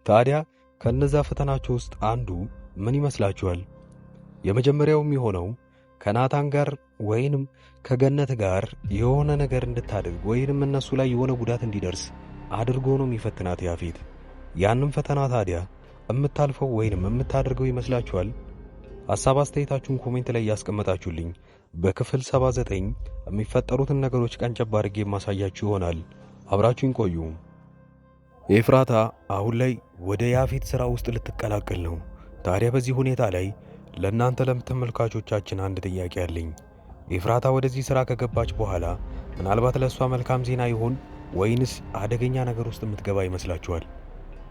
ታዲያ ከነዛ ፈተናቸው ውስጥ አንዱ ምን ይመስላችኋል? የመጀመሪያው የሚሆነው ከናታን ጋር ወይንም ከገነት ጋር የሆነ ነገር እንድታደርግ ወይንም እነሱ ላይ የሆነ ጉዳት እንዲደርስ አድርጎ ነው የሚፈትናት ያፌት። ያንን ፈተና ታዲያ የምታልፈው ወይንም የምታደርገው ይመስላችኋል? ሐሳብ አስተያየታችሁን ኮሜንት ላይ ያስቀመጣችሁልኝ በክፍል 79 የሚፈጠሩትን ነገሮች ቀንጨብ አድርጌ ማሳያችሁ ይሆናል። አብራችሁን ቆዩ። ኤፍራታ አሁን ላይ ወደ ያፌት ሥራ ውስጥ ልትቀላቀል ነው። ታዲያ በዚህ ሁኔታ ላይ ለእናንተ ለተመልካቾቻችን አንድ ጥያቄ አለኝ። ኤፍራታ ወደዚህ ሥራ ከገባች በኋላ ምናልባት ለእሷ መልካም ዜና ይሆን ወይንስ አደገኛ ነገር ውስጥ የምትገባ ይመስላችኋል?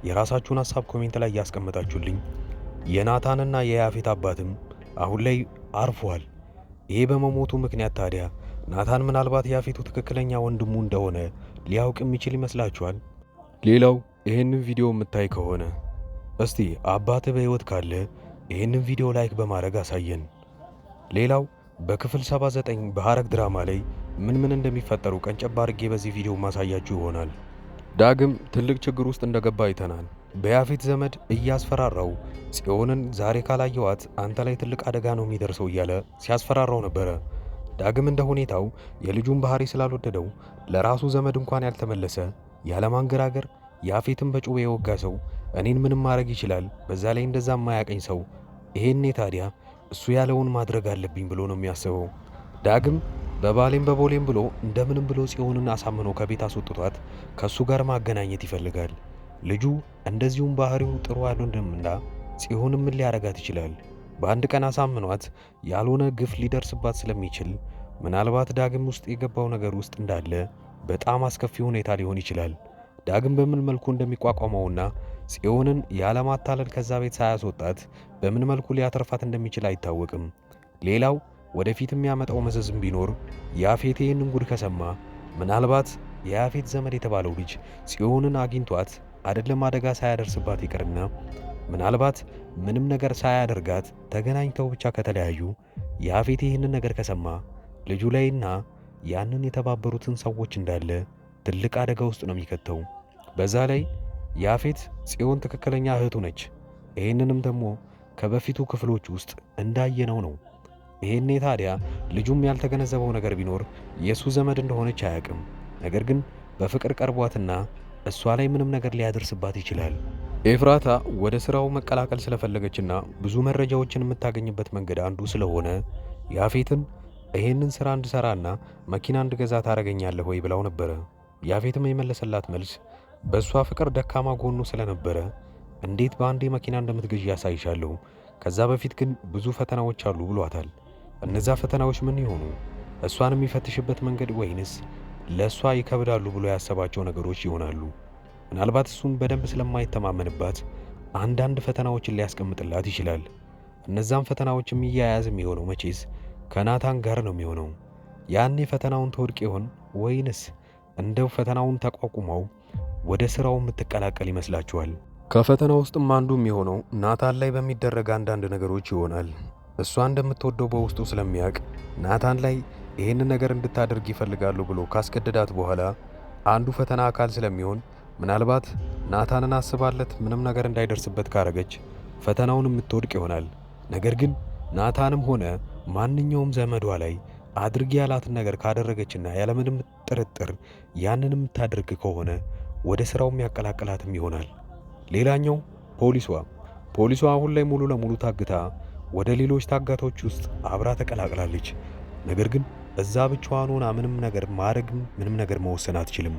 የራሳችሁን ሐሳብ ኮሜንት ላይ ያስቀመጣችሁልኝ። የናታንና የያፌት አባትም አሁን ላይ አርፏል። ይሄ በመሞቱ ምክንያት ታዲያ ናታን ምናልባት ያፌቱ ትክክለኛ ወንድሙ እንደሆነ ሊያውቅ የሚችል ይመስላችኋል? ሌላው ይህንን ቪዲዮ የምታይ ከሆነ እስቲ አባትህ በሕይወት ካለ ይህንን ቪዲዮ ላይክ በማድረግ አሳየን። ሌላው በክፍል 79 በሐረግ ድራማ ላይ ምን እንደሚፈጠሩ ቀንጨብ አድርጌ በዚህ ቪዲዮ ማሳያችሁ ይሆናል። ዳግም ትልቅ ችግር ውስጥ እንደገባ አይተናል። በያፌት ዘመድ እያስፈራራው ጽዮንን ዛሬ ካላየዋት አንተ ላይ ትልቅ አደጋ ነው የሚደርሰው እያለ ሲያስፈራራው ነበረ። ዳግም እንደ ሁኔታው የልጁን ባህሪ ስላልወደደው ለራሱ ዘመድ እንኳን ያልተመለሰ ያለማንገራገር ያፌትን በጩቤ የወጋ ሰው እኔን ምንም ማድረግ ይችላል፣ በዛ ላይ እንደዛ የማያቀኝ ሰው ይሄኔ ታዲያ እሱ ያለውን ማድረግ አለብኝ ብሎ ነው የሚያስበው። ዳግም በባሌም በቦሌም ብሎ እንደምንም ብሎ ጽዮንን አሳምኖ ከቤት አስወጥቷት ከሱ ጋር ማገናኘት ይፈልጋል። ልጁ እንደዚሁም ባህሪው ጥሩ አይደለምና ጽዮንም ምን ሊያረጋት ይችላል? በአንድ ቀን አሳምኗት ያልሆነ ግፍ ሊደርስባት ስለሚችል ምናልባት ዳግም ውስጥ የገባው ነገር ውስጥ እንዳለ በጣም አስከፊ ሁኔታ ሊሆን ይችላል። ዳግም በምን መልኩ እንደሚቋቋመውና ጽዮንን ያለማታለል ከዛ ቤት ሳያስወጣት በምን መልኩ ሊያተርፋት እንደሚችል አይታወቅም። ሌላው ወደፊት የሚያመጣው መዘዝም ቢኖር ያፌት ይህንን ጉድ ከሰማ ምናልባት የያፌት ዘመድ የተባለው ልጅ ጽዮንን አግኝቷት አይደለም አደጋ ሳያደርስባት ይቅርና ምናልባት ምንም ነገር ሳያደርጋት ተገናኝተው ብቻ ከተለያዩ ያፌት ይህንን ነገር ከሰማ ልጁ ላይና ያንን የተባበሩትን ሰዎች እንዳለ ትልቅ አደጋ ውስጥ ነው የሚከተው። በዛ ላይ ያፌት ጽዮን ትክክለኛ እህቱ ነች። ይህንንም ደግሞ ከበፊቱ ክፍሎች ውስጥ እንዳየነው ነው። ይሄኔ ታዲያ ልጁም ያልተገነዘበው ነገር ቢኖር የሱ ዘመድ እንደሆነች አያውቅም። ነገር ግን በፍቅር ቀርቧትና እሷ ላይ ምንም ነገር ሊያደርስባት ይችላል። ኤፍራታ ወደ ስራው መቀላቀል ስለፈለገችና ብዙ መረጃዎችን የምታገኝበት መንገድ አንዱ ስለሆነ ያፌትን ይሄንን ስራ እንድሰራና መኪና እንድገዛ ታረጋኛለህ ወይ ብላው ነበረ። ያፌትም የመለሰላት መልስ በሷ ፍቅር ደካማ ጎኑ ስለነበረ እንዴት በአንዴ መኪና እንደምትገዢ ያሳይሻለሁ፣ ከዛ በፊት ግን ብዙ ፈተናዎች አሉ ብሏታል። እነዛ ፈተናዎች ምን ይሆኑ? እሷን የሚፈትሽበት መንገድ ወይንስ ለእሷ ይከብዳሉ ብሎ ያሰባቸው ነገሮች ይሆናሉ? ምናልባት እሱን በደንብ ስለማይተማመንባት አንዳንድ ፈተናዎችን ሊያስቀምጥላት ይችላል። እነዛም ፈተናዎች የሚያያዝ የሚሆነው መቼስ ከናታን ጋር ነው የሚሆነው። ያኔ ፈተናውን ተወድቅ ይሆን ወይንስ እንደው ፈተናውን ተቋቁመው ወደ ስራው የምትቀላቀል ይመስላችኋል? ከፈተና ውስጥም አንዱ የሚሆነው ናታን ላይ በሚደረግ አንዳንድ ነገሮች ይሆናል። እሷ እንደምትወደው በውስጡ ስለሚያውቅ ናታን ላይ ይህንን ነገር እንድታደርግ ይፈልጋሉ ብሎ ካስገደዳት በኋላ አንዱ ፈተና አካል ስለሚሆን ምናልባት ናታንን አስባለት ምንም ነገር እንዳይደርስበት ካረገች ፈተናውን የምትወድቅ ይሆናል። ነገር ግን ናታንም ሆነ ማንኛውም ዘመዷ ላይ አድርጊ ያላትን ነገር ካደረገችና ያለምንም ጥርጥር ያንን የምታደርግ ከሆነ ወደ ስራው የሚያቀላቅላትም ይሆናል። ሌላኛው ፖሊሷ አሁን ላይ ሙሉ ለሙሉ ታግታ ወደ ሌሎች ታጋቶች ውስጥ አብራ ተቀላቅላለች። ነገር ግን እዛ ብቻዋን ሆና ምንም ነገር ማድረግም ምንም ነገር መወሰን አትችልም።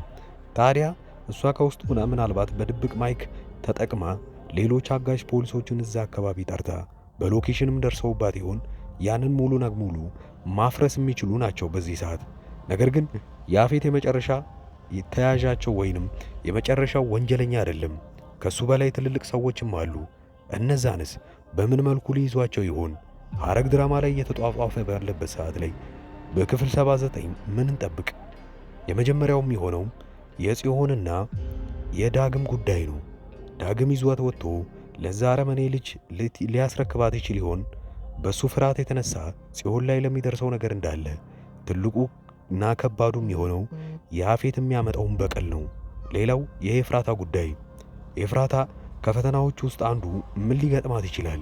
ታዲያ እሷ ከውስጥ ሆና ምናልባት በድብቅ ማይክ ተጠቅማ ሌሎች አጋዥ ፖሊሶችን እዛ አካባቢ ጠርታ በሎኬሽንም ደርሰውባት ይሆን ያንን ሙሉ ነግሙሉ ማፍረስ የሚችሉ ናቸው በዚህ ሰዓት። ነገር ግን ያፌት የመጨረሻ ተያዣቸው ወይንም የመጨረሻው ወንጀለኛ አይደለም። ከሱ በላይ ትልልቅ ሰዎችም አሉ። እነዛንስ በምን መልኩ ሊይዟቸው ይሆን? ሐረግ ድራማ ላይ እየተጧጧፈ ባለበት ሰዓት ላይ በክፍል 79 ምን እንጠብቅ? የመጀመሪያው የሚሆነው የጽዮንና የዳግም ጉዳይ ነው። ዳግም ይዟት ወጥቶ ለዛ አረመኔ ልጅ ሊያስረክባት ይችል ይሆን? በሱ ፍርሃት የተነሳ ጽዮን ላይ ለሚደርሰው ነገር እንዳለ ትልቁ እና ከባዱ የሚሆነው ያፌት የሚያመጣውን በቀል ነው። ሌላው የኤፍራታ ጉዳይ። ኤፍራታ ከፈተናዎች ውስጥ አንዱ ምን ሊገጥማት ይችላል?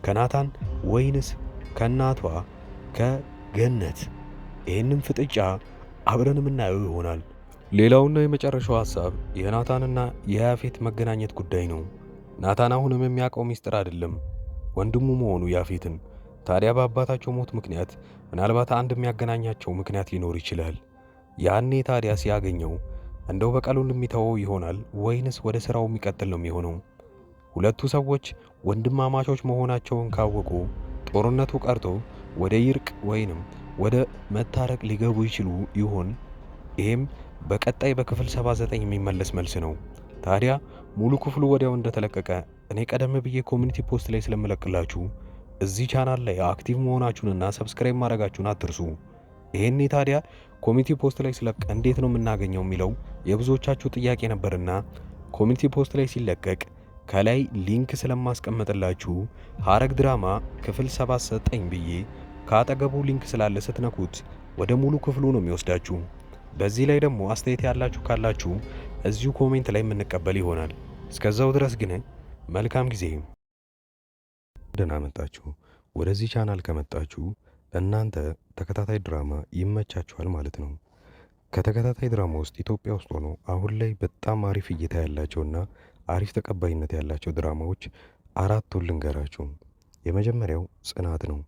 ከናታን ወይንስ ከእናቷ ከገነት? ይህንን ፍጥጫ አብረን የምናየው ይሆናል። ሌላውና የመጨረሻው ሐሳብ የናታንና የያፌት መገናኘት ጉዳይ ነው። ናታን አሁንም የሚያውቀው ሚስጥር አይደለም ወንድሙ መሆኑ ያፌትን። ታዲያ በአባታቸው ሞት ምክንያት ምናልባት አንድ የሚያገናኛቸው ምክንያት ሊኖር ይችላል። ያኔ ታዲያ ሲያገኘው እንደው በቀሉን የሚተወው ይሆናል ወይንስ ወደ ሥራው የሚቀጥል ነው የሚሆነው? ሁለቱ ሰዎች ወንድማማቾች መሆናቸውን ካወቁ ጦርነቱ ቀርቶ ወደ ይርቅ ወይንም ወደ መታረቅ ሊገቡ ይችሉ ይሆን? ይሄም በቀጣይ በክፍል 79 የሚመለስ መልስ ነው። ታዲያ ሙሉ ክፍሉ ወዲያው እንደተለቀቀ እኔ ቀደም ብዬ ኮሚኒቲ ፖስት ላይ ስለምለቅላችሁ እዚህ ቻናል ላይ አክቲቭ መሆናችሁንና ሰብስክራይብ ማድረጋችሁን አትርሱ። ይሄኔ ታዲያ ኮሚኒቲ ፖስት ላይ ስለቅ እንዴት ነው የምናገኘው የሚለው የብዙዎቻችሁ ጥያቄ ነበርና ኮሚኒቲ ፖስት ላይ ሲለቀቅ ከላይ ሊንክ ስለማስቀምጥላችሁ ሐረግ ድራማ ክፍል 79 ብዬ ከአጠገቡ ሊንክ ስላለ ስትነኩት ወደ ሙሉ ክፍሉ ነው የሚወስዳችሁ። በዚህ ላይ ደግሞ አስተያየት ያላችሁ ካላችሁ እዚሁ ኮሜንት ላይ የምንቀበል ይሆናል። እስከዛው ድረስ ግን መልካም ጊዜ። ደህና መጣችሁ። ወደዚህ ቻናል ከመጣችሁ እናንተ ተከታታይ ድራማ ይመቻችኋል ማለት ነው። ከተከታታይ ድራማ ውስጥ ኢትዮጵያ ውስጥ ሆኖ አሁን ላይ በጣም አሪፍ እይታ ያላቸውና አሪፍ ተቀባይነት ያላቸው ድራማዎች አራቱን ልንገራችሁ። የመጀመሪያው ጽናት ነው።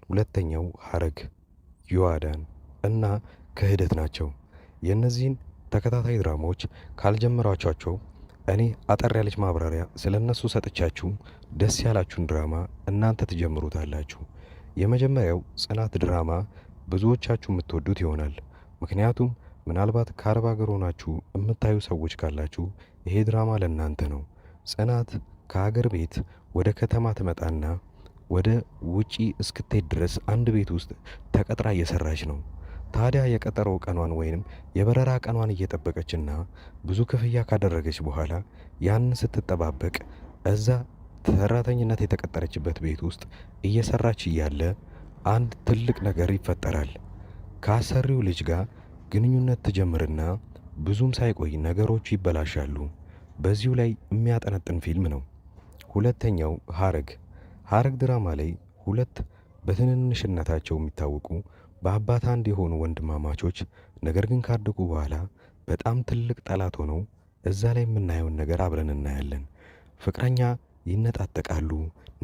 ሁለተኛው ሐረግ፣ ዮአዳን እና ክህደት ናቸው። የእነዚህን ተከታታይ ድራማዎች ካልጀመራችኋቸው እኔ አጠር ያለች ማብራሪያ ስለ እነሱ ሰጥቻችሁ ደስ ያላችሁን ድራማ እናንተ ትጀምሩታላችሁ። የመጀመሪያው ጽናት ድራማ ብዙዎቻችሁ የምትወዱት ይሆናል። ምክንያቱም ምናልባት ከአረብ ሀገር ሆናችሁ የምታዩ ሰዎች ካላችሁ ይሄ ድራማ ለእናንተ ነው። ጽናት ከሀገር ቤት ወደ ከተማ ትመጣና ወደ ውጪ እስክትሄድ ድረስ አንድ ቤት ውስጥ ተቀጥራ እየሰራች ነው። ታዲያ የቀጠሮ ቀኗን ወይንም የበረራ ቀኗን እየጠበቀችና ብዙ ክፍያ ካደረገች በኋላ ያንን ስትጠባበቅ እዛ ሰራተኝነት የተቀጠረችበት ቤት ውስጥ እየሰራች እያለ አንድ ትልቅ ነገር ይፈጠራል። ከአሰሪው ልጅ ጋር ግንኙነት ትጀምርና ብዙም ሳይቆይ ነገሮቹ ይበላሻሉ። በዚሁ ላይ የሚያጠነጥን ፊልም ነው። ሁለተኛው ሐረግ ድራማ ላይ ሁለት በትንንሽነታቸው የሚታወቁ በአባት አንድ የሆኑ ወንድማማቾች ነገር ግን ካደጉ በኋላ በጣም ትልቅ ጠላት ሆነው እዛ ላይ የምናየውን ነገር አብረን እናያለን። ፍቅረኛ ይነጣጠቃሉ፣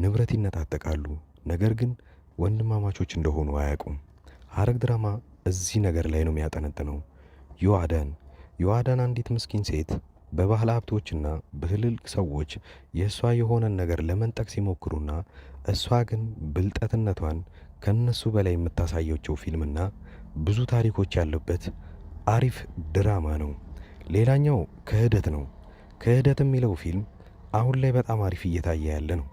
ንብረት ይነጣጠቃሉ፣ ነገር ግን ወንድማማቾች እንደሆኑ አያውቁም። ሐረግ ድራማ እዚህ ነገር ላይ ነው የሚያጠነጥነው። ዮአዳን አንዲት ምስኪን ሴት በባህል ሀብቶችና በትልልቅ ሰዎች የእሷ የሆነን ነገር ለመንጠቅ ሲሞክሩና እሷ ግን ብልጠትነቷን ከነሱ በላይ የምታሳየቸው ፊልምና ብዙ ታሪኮች ያሉበት አሪፍ ድራማ ነው። ሌላኛው ክህደት ነው። ክህደት የሚለው ፊልም አሁን ላይ በጣም አሪፍ እየታየ ያለ ነው።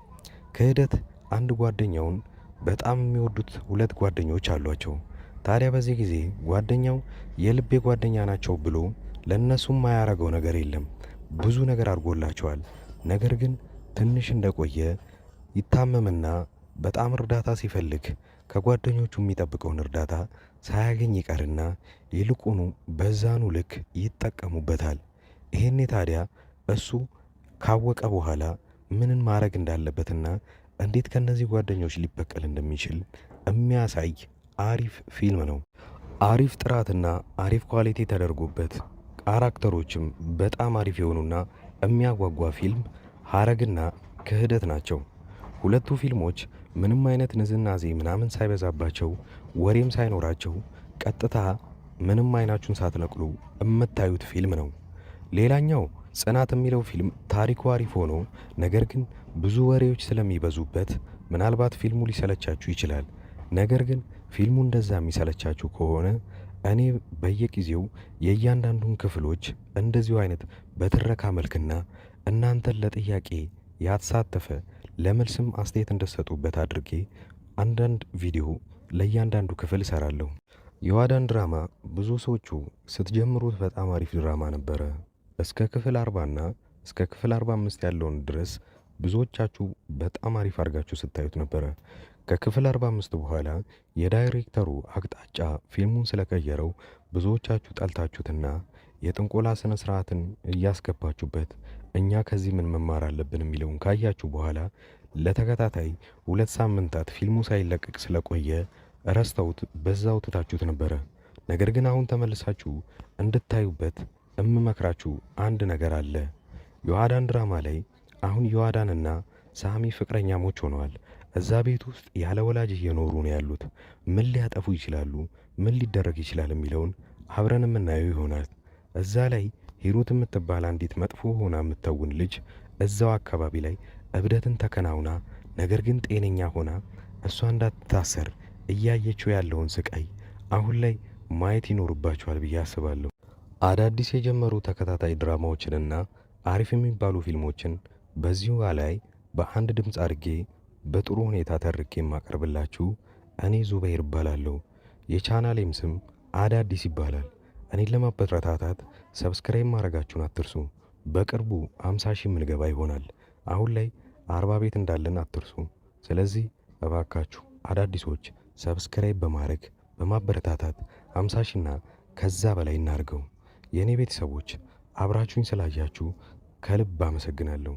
ክህደት አንድ ጓደኛውን በጣም የሚወዱት ሁለት ጓደኞች አሏቸው። ታዲያ በዚህ ጊዜ ጓደኛው የልቤ ጓደኛ ናቸው ብሎ ለእነሱም ማያረገው ነገር የለም። ብዙ ነገር አድርጎላቸዋል። ነገር ግን ትንሽ እንደቆየ ይታመምና በጣም እርዳታ ሲፈልግ ከጓደኞቹ የሚጠብቀውን እርዳታ ሳያገኝ ይቀርና ይልቁኑ በዛኑ ልክ ይጠቀሙበታል። ይሄኔ ታዲያ እሱ ካወቀ በኋላ ምንን ማድረግ እንዳለበትና እንዴት ከነዚህ ጓደኞች ሊበቀል እንደሚችል የሚያሳይ አሪፍ ፊልም ነው። አሪፍ ጥራትና አሪፍ ኳሊቲ ተደርጎበት ካራክተሮችም በጣም አሪፍ የሆኑና የሚያጓጓ ፊልም ሐረግና ክህደት ናቸው። ሁለቱ ፊልሞች ምንም አይነት ንዝናዜ ምናምን ሳይበዛባቸው ወሬም ሳይኖራቸው ቀጥታ ምንም አይናችሁን ሳትነቅሉ የምታዩት ፊልም ነው። ሌላኛው ጽናት የሚለው ፊልም ታሪኩ አሪፍ ሆኖ ነገር ግን ብዙ ወሬዎች ስለሚበዙበት ምናልባት ፊልሙ ሊሰለቻችሁ ይችላል። ነገር ግን ፊልሙ እንደዛ የሚሰለቻችሁ ከሆነ እኔ በየጊዜው የእያንዳንዱን ክፍሎች እንደዚሁ አይነት በትረካ መልክና እናንተን ለጥያቄ ያተሳተፈ ለመልስም አስተያየት እንደሰጡበት አድርጌ አንዳንድ ቪዲዮ ለእያንዳንዱ ክፍል እሰራለሁ። ዮአዳን ድራማ ብዙ ሰዎቹ ስትጀምሩት በጣም አሪፍ ድራማ ነበረ። እስከ ክፍል 40 እና እስከ ክፍል 45 ያለውን ድረስ ብዙዎቻችሁ በጣም አሪፍ አድርጋችሁ ስታዩት ነበረ። ከክፍል 45 በኋላ የዳይሬክተሩ አቅጣጫ ፊልሙን ስለቀየረው ብዙዎቻችሁ ጠልታችሁትና የጥንቆላ ስነ ስርዓትን እያስገባችሁበት እኛ ከዚህ ምን መማር አለብን የሚለውን ካያችሁ በኋላ ለተከታታይ 2 ሳምንታት ፊልሙ ሳይለቀቅ ስለቆየ ረስተውት በዛው ትታችሁት ነበረ። ነገር ግን አሁን ተመልሳችሁ እንድታዩበት እምመክራችሁ አንድ ነገር አለ። ዮአዳን ድራማ ላይ አሁን ዮአዳንና ሳሚ ፍቅረኛሞች ሆነዋል። እዛ ቤት ውስጥ ያለ ወላጅ እየኖሩ ነው ያሉት። ምን ሊያጠፉ ይችላሉ፣ ምን ሊደረግ ይችላል የሚለውን አብረን የምናየው ይሆናል። እዛ ላይ ሂሩት የምትባል አንዲት መጥፎ ሆና የምትተውን ልጅ እዛው አካባቢ ላይ እብደትን ተከናውና ነገር ግን ጤነኛ ሆና እሷ እንዳትታሰር እያየችው ያለውን ስቃይ አሁን ላይ ማየት ይኖርባችኋል ብዬ አስባለሁ። አዳዲስ የጀመሩ ተከታታይ ድራማዎችንና አሪፍ የሚባሉ ፊልሞችን በዚሁ ላይ በአንድ ድምፅ አድርጌ በጥሩ ሁኔታ ተርኬ የማቀርብላችሁ እኔ ዙበይር እባላለሁ። የቻናሌም ስም አዳዲስ ይባላል። እኔን ለማበረታታት ሰብስክራይብ ማድረጋችሁን አትርሱ። በቅርቡ 50 ሺህ ምንገባ ይሆናል። አሁን ላይ 40 ቤት እንዳለን አትርሱ። ስለዚህ እባካችሁ አዳዲሶች ሰብስክራይብ በማድረግ በማበረታታት 50 ሺህና ከዛ በላይ እናርገው። የእኔ ቤተሰቦች አብራችሁኝ ስላያችሁ ከልብ አመሰግናለሁ።